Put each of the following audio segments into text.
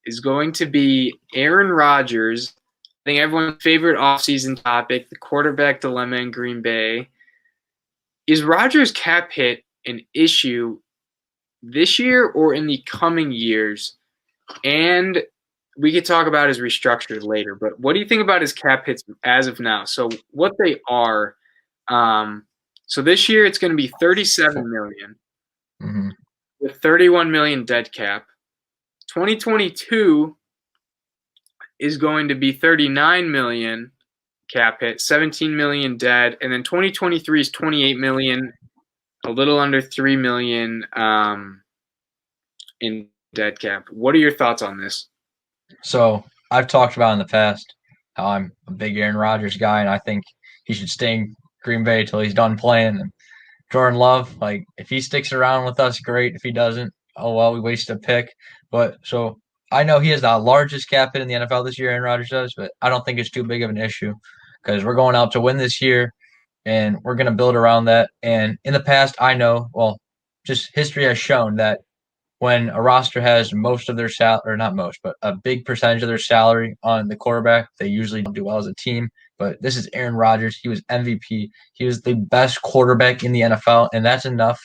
is going to be Aaron Rodgers. I think everyone's favorite offseason topic, the quarterback dilemma in Green Bay. Is Rodgers' cap hit an issue this year or in the coming years? And we could talk about his restructure later, but what do you think about his cap hits as of now? So what they are, so this year it's going to be $37 million with $31 million dead cap. 2022 is going to be $39 million cap hit, $17 million dead, and then 2023 is $28 million, a little under $3 million in dead cap. What are your thoughts on this? So I've talked about in the past how I'm a big Aaron Rodgers guy, and I think he should stay in Green Bay till he's done playing. And Jordan Love, like if he sticks around with us, great. If he doesn't, oh well, we wasted a pick. But so I know he has the largest cap hit in the NFL this year, Aaron Rodgers does, but I don't think it's too big of an issue because we're going out to win this year, and we're going to build around that. And in the past, I know, well, just history has shown that when a roster has most of their salary, or not most, but a big percentage of their salary on the quarterback, they usually don't do well as a team. But this is Aaron Rodgers. He was MVP. He was the best quarterback in the NFL, and that's enough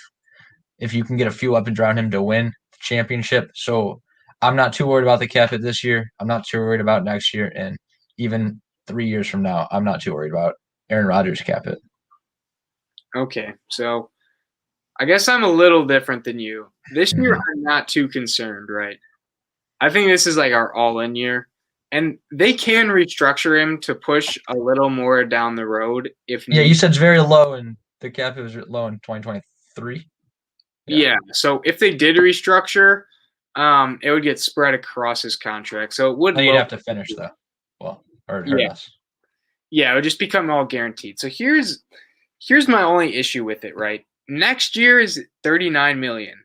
if you can get a few weapons around him to win the championship. So I'm not too worried about the cap hit this year. I'm not too worried about next year. And even 3 years from now, I'm not too worried about Aaron Rodgers' cap hit. Okay, so I guess I'm a little different than you. This year, I'm not too concerned, right? I think this is like our all-in year. And they can restructure him to push a little more down the road. Yeah, you said it's very low, and the cap hit was low in 2023. Yeah, so if they did restructure, it would get spread across his contract. So it would. You'd have to finish, though. Well, or hurt us. Yeah, it would just become all guaranteed. So here's my only issue with it, right? Next year is $39 million.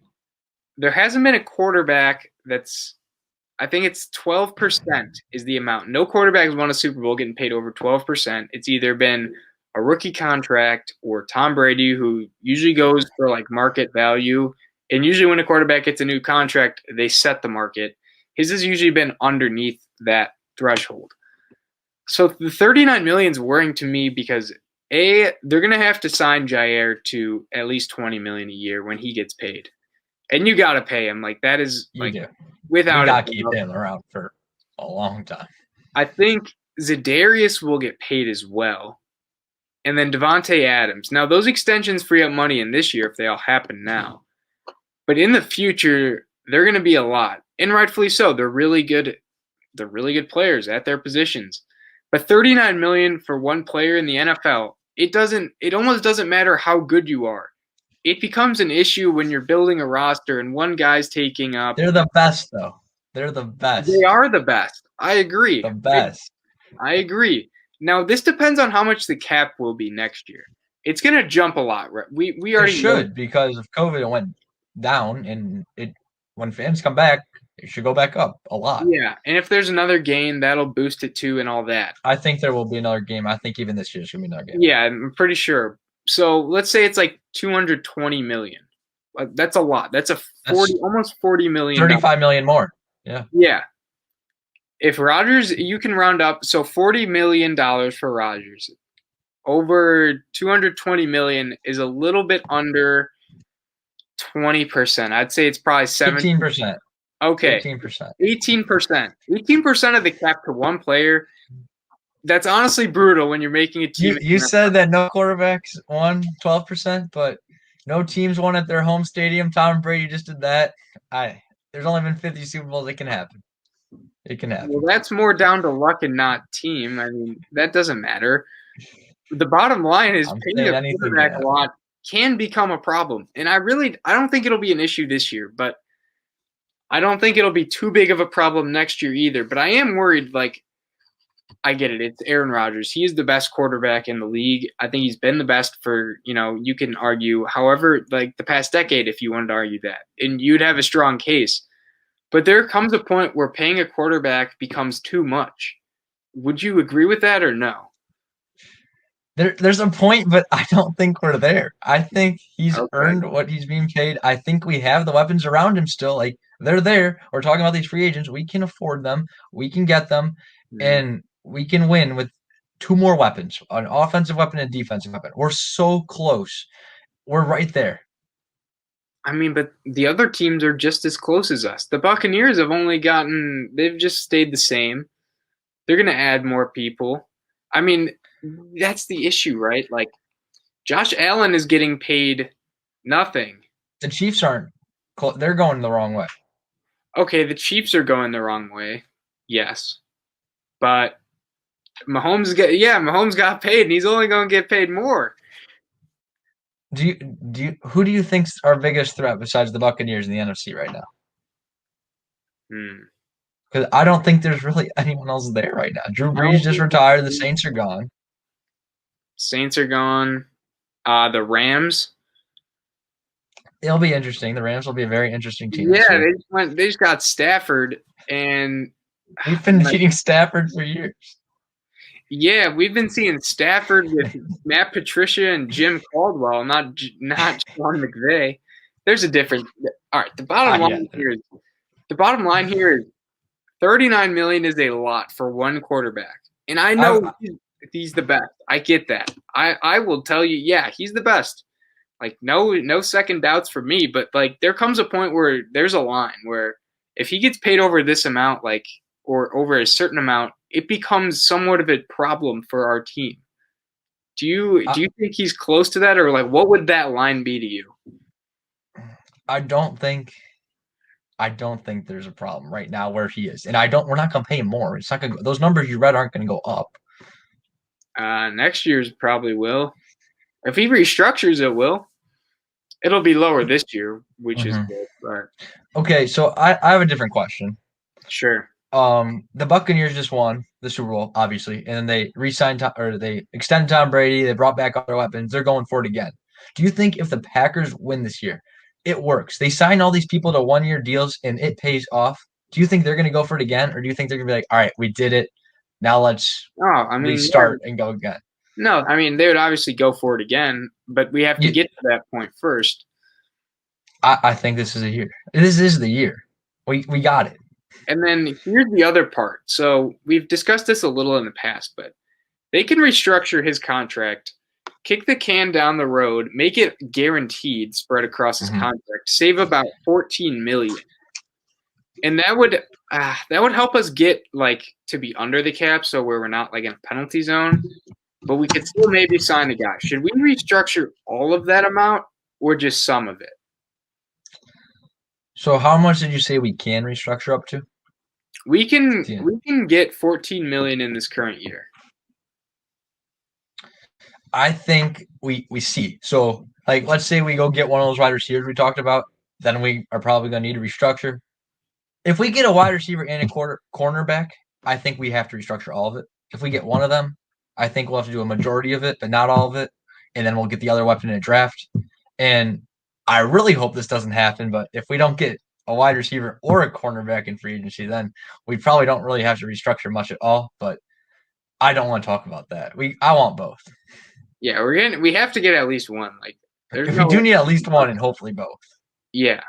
There hasn't been a quarterback that's, I think it's 12% is the amount. No quarterback has won a Super Bowl getting paid over 12%. It's either been a rookie contract or Tom Brady, who usually goes for like market value. And usually when a quarterback gets a new contract, they set the market. His has usually been underneath that threshold. So the $39 million is worrying to me because they're going to have to sign Jair to at least $20 million a year when he gets paid. And you got to pay him. Like that is like without we got to keep him around for a long time. I think Za'Darius will get paid as well. And then Devontae Adams. Now those extensions free up money in this year if they all happen now. But in the future, they're going to be a lot. And rightfully so. They're really good players at their positions. But $39 million for one player in the NFL, it almost doesn't matter how good you are. It becomes an issue when you're building a roster and one guy's taking up. They're the best, though. They're the best. They are the best. I agree. The best. I agree. Now, this depends on how much the cap will be next year. It's going to jump a lot. Right? We already should because of COVID. It went down, and when fans come back, it should go back up a lot. Yeah, and if there's another game, that'll boost it too and all that. I think there will be another game. I think even this year's going to be another game. Yeah, I'm pretty sure. So let's say it's like $220 million. That's a lot. That's almost $40 million. $35 million more. Yeah. Yeah. If Rodgers, you can round up. So $40 million for Rodgers. Over $220 million is a little bit under 20%. I'd say it's probably 17%. Okay. 18%. 18%. 18% of the cap to one player. That's honestly brutal when you're making a team. You said that no quarterbacks won 12%, but no teams won at their home stadium. Tom Brady just did that. There's only been 50 Super Bowls. It can happen. It can happen. Well, that's more down to luck and not team. I mean, that doesn't matter. The bottom line is paying a quarterback a lot can become a problem. And I don't think it'll be an issue this year, but I don't think it'll be too big of a problem next year either. But I am worried, like, I get it. It's Aaron Rodgers. He is the best quarterback in the league. I think he's been the best for, you can argue, however, like the past decade, if you wanted to argue that. And you'd have a strong case. But there comes a point where paying a quarterback becomes too much. Would you agree with that or no? There's a point, but I don't think we're there. I think he's Okay. earned what he's being paid. I think we have the weapons around him still. Like they're there. We're talking about these free agents. We can afford them. We can get them, Mhm. and we can win with two more weapons, an offensive weapon and a defensive weapon. We're so close. We're right there. I mean, but the other teams are just as close as us. The Buccaneers have only they've just stayed the same. They're going to add more people. I mean, that's the issue, right? Like, Josh Allen is getting paid nothing. The Chiefs aren't. They're going the wrong way. Okay, the Chiefs are going the wrong way. Yes. But Mahomes got paid and he's only going to get paid more. Who do you think's our biggest threat besides the Buccaneers in the NFC right now? Hmm. Because I don't think there's really anyone else there right now. Drew I Brees don't just think retired. The Saints are gone. Saints are gone. The Rams. It'll be interesting. The Rams will be a very interesting team Yeah, this year. they just got Stafford and We've been needing Stafford for years. yeah, we've been seeing Stafford with Matt Patricia and Jim Caldwell, not Sean McVay. There's a difference. All right, Yeah. the bottom line here is 39 million is a lot for one quarterback. And I know I he's the best. I get that. I will tell you, yeah, he's the best. Like no second doubts for me, but like there comes a point where there's a line where if he gets paid over this amount, like or over a certain amount, it becomes somewhat of a problem for our team. I, Do you think he's close to that, or like what would that line be to you? I don't think there's a problem right now where he is, and we're not gonna pay him more. It's not gonna. Those numbers you read aren't gonna go up. Next year's probably will. If he restructures, it will. It'll be lower this year, which is Hmm. good, but Okay, so I have a different question. sure. The Buccaneers just won the Super Bowl, obviously, and then they re-signed or they extended Tom Brady. They brought back other weapons. They're going for it again. Do you think if the Packers win this year, it works? They sign all these people to 1 year deals and it pays off. Do you think they're going to go for it again, or do you think they're going to be like, all right, we did it. Now let's No, I mean, yeah, restart and go again? no, I mean they would obviously go for it again, but we have to You, get to that point first. I think this is a year. This is the year. We got it. And then here's the other part. So we've discussed this a little in the past, but they can restructure his contract, kick the can down the road, make it guaranteed spread across his Mhm. contract, save about 14 million. And that would help us get like to be under the cap so where we're not like in a penalty zone, but we could still maybe sign a guy. Should we restructure all of that amount or just some of it? So how much did you say we can restructure up to? Yeah. We can get 14 million in this current year. I think we see. So like let's say we go get one of those wide receivers we talked about, then we are probably gonna need to restructure. If we get a wide receiver and a cornerback, I think we have to restructure all of it. If we get one of them, I think we'll have to do a majority of it, but not all of it. And then we'll get the other weapon in a draft. And I really hope this doesn't happen, but if we don't get a wide receiver or a cornerback in free agency, then we probably don't really have to restructure much at all. But I don't want to talk about that. I want both. Yeah, we have to get at least one. Like there's If we no do need at least one and hopefully both. yeah.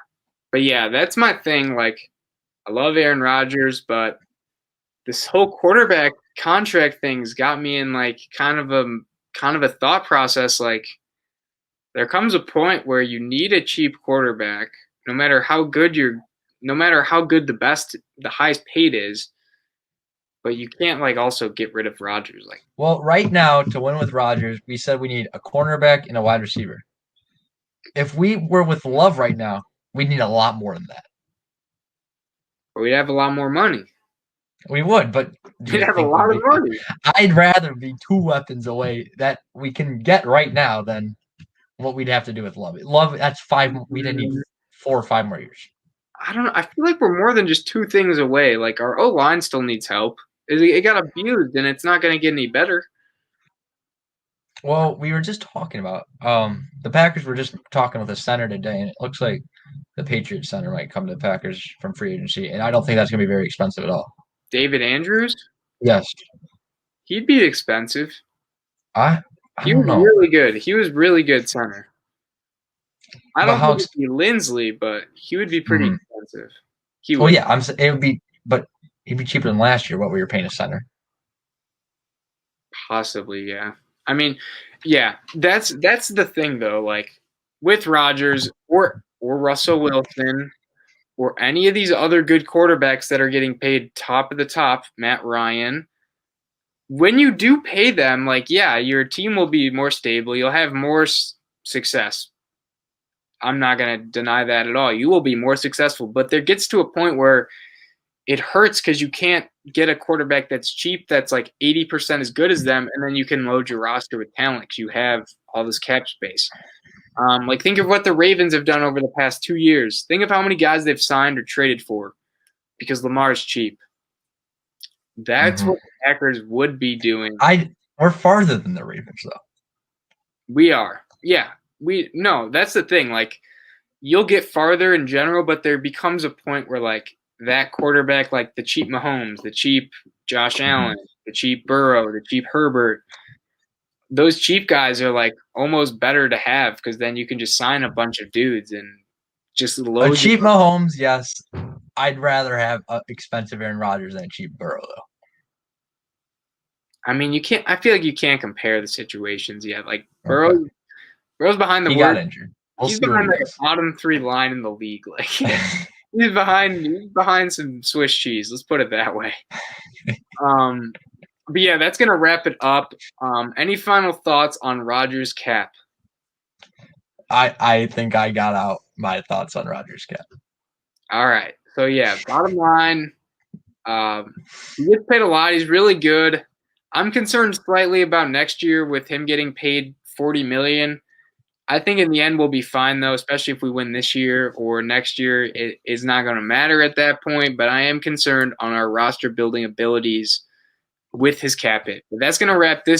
But yeah, that's my thing. Like I love Aaron Rodgers, but this whole quarterback contract thing's got me in like kind of a thought process like there comes a point where you need a cheap quarterback no matter how good the highest paid is, but you can't like also get rid of Rodgers like Well, right now, to win with Rodgers, we said we need a cornerback and a wide receiver. If we were with Love right now, we'd need a lot more than that. or we'd have a lot more money. We would, but do We'd you have a think we'd lot of be? money. I'd rather be two weapons away that we can get right now than what we'd have to do with Love. Love, that's five. We didn't need 4 or 5 more years. I don't know. I feel like we're more than just two things away. Like our O line still needs help. It got abused, and it's not going to get any better. Well, we were just talking about the Packers were just talking with the center today, and it looks like the Patriots center might come to the Packers from free agency, and I don't think that's going to be very expensive at all. David Andrews, Yes, he'd be expensive. I I He don't was know. really good. He was really good center. I But don't how? think it'd be Lindsley, but he would be pretty Mhm. expensive. He Well, would. yeah, it would be, but he'd be cheaper than last year. What we were paying a center. Possibly, yeah. I mean, yeah, that's the thing though. Like with Rodgers or Russell Wilson or any of these other good quarterbacks that are getting paid top of the top, Matt Ryan, when you do pay them, like yeah, your team will be more stable. You'll have more success. I'm not going to deny that at all. You will be more successful, but there gets to a point where it hurts because you can't get a quarterback that's cheap, that's like 80% as good as them, and then you can load your roster with talent because you have all this cap space. Like, think of what the Ravens have done over the past 2 years. Think of how many guys they've signed or traded for because Lamar's cheap. That's Hmm. what the Packers would be doing. We're farther than the Ravens though. We are. Yeah. No, that's the thing. Like, you'll get farther in general, but there becomes a point where like that quarterback, like the cheap Mahomes, the cheap Josh Hmm. Allen, the cheap Burrow, the cheap Herbert, those cheap guys are like almost better to have because then you can just sign a bunch of dudes and just A load. cheap Mahomes, yes. I'd rather have an expensive Aaron Rodgers than a cheap Burrow though. I mean, you can't. I feel like you can't compare the situations yet. Like Okay. Burrow's behind the He got worst. injured. We'll He's see what behind he like a does. bottom three line in the league. Like he's behind some Swiss cheese. Let's put it that way. Um, but yeah, that's gonna wrap it up. Any final thoughts on Rodgers cap? I think I got out my thoughts on Rodgers cap. All right. So yeah, bottom line, he gets paid a lot. He's really good. I'm concerned slightly about next year with him getting paid $40 million. I think in the end we'll be fine though, especially if we win this year or next year. It is not going to matter at that point. But I am concerned on our roster building abilities with his cap hit. But that's going to wrap this